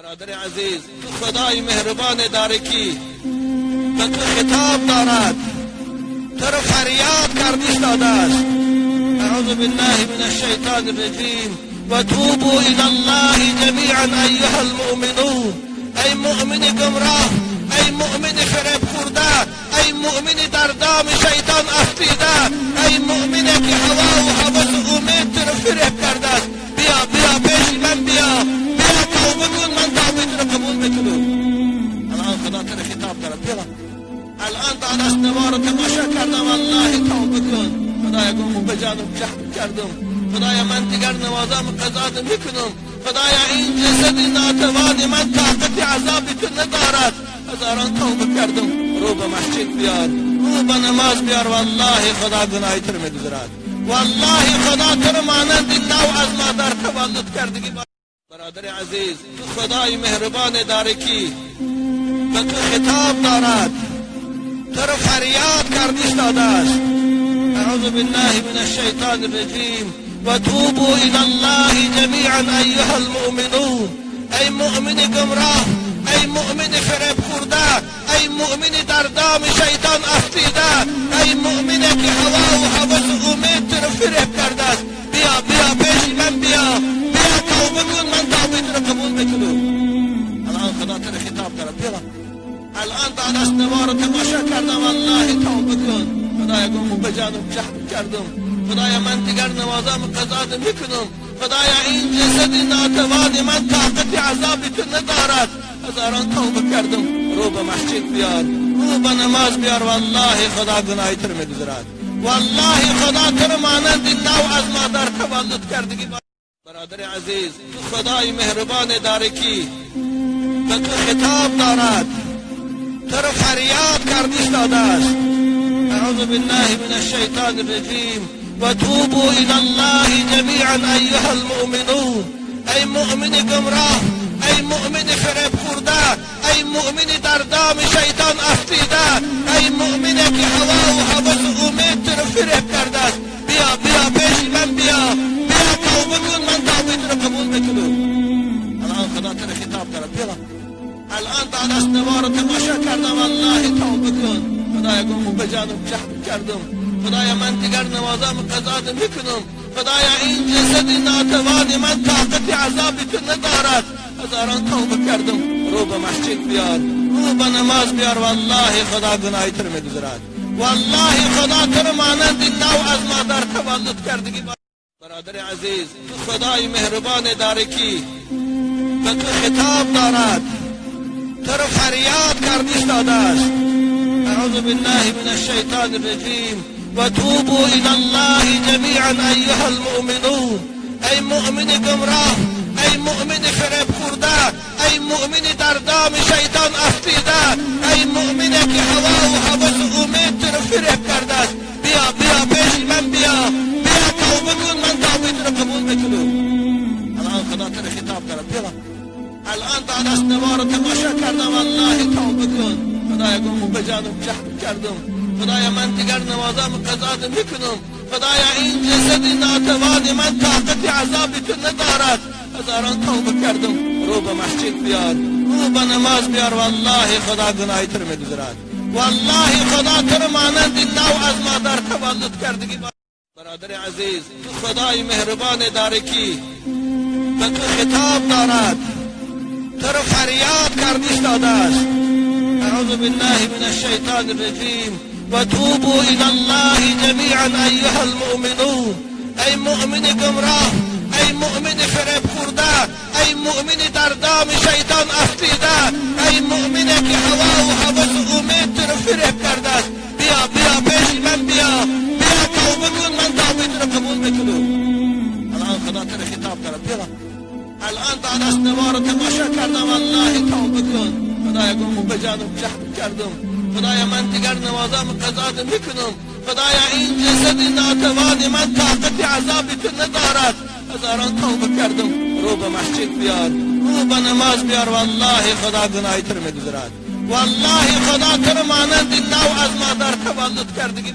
برادر عزیز، تو خدای مهربان داره که به تو خطاب دارد، تو رو فریاد گردش داده است. اعوذ بالله من الشیطان الرجیم و توبوا الی الله جمیعا ایها المؤمنون. ای مؤمن گمراه، ای مؤمن فریب خورده، ای مؤمن در دام شیطان افتیده، ای مؤمن که هوا و هوس و امید تو رو فریب کرده است، بیا پیش من، بیا توبه کن، من توبه تو رو قبول میکنم. الان خدا تو رو خطاب دارد، بیا الان دانست نما رو تماشا کردم، والله توبه کن. خدایا گم به جانم جهل کردم، خدایا من دیگر نوازم قضات میکنم، خدایا این جسد ناتوان من طاقت عذابی تو ندارد. هزاران توبه کردم، رو به مسجد بیار، رو به نماز بیار، والله خدا گناهی تو رو میگذرد، والله خدا تو رو مانند نو از مادر تولد کردگی. برادر عزیز، تو خدای مهربان داره که به تو خطاب دارد، تو رو فریاد گردش داده است. اعوذ بالله من الشیطان الرجیم و توبوا الی الله جمیعا ایها المؤمنون. ای مؤمن گمراه، ای مؤمن فریب خورده، ای مؤمن در دام شیطان افتیده، ای مؤمن که هوا و هوس و امید تو رو فریب کرده است، بیا پیش من، بیا توبه کن، من توبه تو رو قبول میکنم. الان خدا تو رو خطاب دارد، بیا الان دانست نما رو تماشا کردم، والله توبه کن. خدایا گم به جانم جهل کردم، خدایا من دیگر نوازم قضات میکنم، خدایا این جسد ناتوان من طاقت عذابی تو ندارد. هزاران توبه کردم، رو به مسجد بیار، رو به نماز بیار، والله خدا گناهی تو رو میگذرد، والله خدا تو رو مانند نو از مادر تولد کردگی. برادر عزیز، تو خدای مهربان داره که به تو خطاب دارد، تو رو فریاد گردش داده است. اعوذ بالله من الشیطان الرجیم و توبوا الی الله جمیعا ایها المؤمنون. ای مؤمن گمراه، ای مؤمن فریب خورده، ای مؤمن در دام شیطان افتیده، ای مؤمن که هوا و هوس و امید تو رو فریب کرده است، بیا پیش من، بیا توبه کن، من توبه تو رو قبول میکنم. الان خدا تو رو خطاب دارد، بیا الان دانست نما رو تماشا کردم، والله توبه کن. خدایا گم به جانم جهل کردم، خدایا من دیگر نوازم قضات میکنم، خدایا این جسد ناتوان من طاقت عذابی تو ندارد. هزاران توبه کردم، رو به مسجد بیار، رو به نماز بیار، والله خدا گناهی تو رو میگذرد، والله خدا تو رو مانند نو از مادر تولد کردگی. برادر عزیز، تو خدای مهربان داره که به تو خطاب دارد، تو رو فریاد گردش داده است. اعوذ بالله من الشیطان الرجیم و توبوا الی الله جمیعا ایها المؤمنون. ای مؤمن گمراه، ای مؤمن فریب خورده، ای مؤمن در دام شیطان افتیده، ای مؤمن که هوا و هوس و امید تو رو فریب کرده است، بیا پیش من، بیا توبه کن، من توبه تو رو قبول میکنم. الان خدا تو رو خطاب دارد، بیا الان دانست نما رو تماشا کردم، والله توبه کن. خدایا گم به جانم جهل کردم، خدایا من دیگر نوازم قضات میکنم، خدایا این جسد ناتوان من طاقت عذابی تو ندارد. هزاران توبه کردم، رو به مسجد بیار، رو به نماز بیار، والله خدا گناهی تو رو میگذرد، والله خدا تو رو مانند نو از مادر تولد کردگی. برادر عزیز، تو خدای مهربان داره که به تو خطاب دارد، تو رو فریاد گردش داده است. اعوذ بالله من الشیطان الرجیم و توبوا الی الله جمیعا ایها المؤمنون. ای مؤمن گمراه، ای مؤمن فریب خورده، ای مؤمن در دام شیطان افتیده، ای مؤمن که هوا و هوس و امید تو رو فریب کرده است، بیا پیش من، بیا توبه کن، من توبه تو رو قبول میکنم. الان خدا تو رو خطاب دارد، بیا الان دانست نما رو تماشا کردم، والله توبه کن. خدایا گم به جانم جهل کردم، خدایا من دیگر نوازم قضات میکنم، خدایا این جسد ناتوان من طاقت عذابی تو ندارد. هزاران توبه کردم، رو به مسجد بیار، رو به نماز بیار، والله خدا گناهی تو رو میگذرد، والله خدا تو رو مانند نو از مادر تولد کردگی.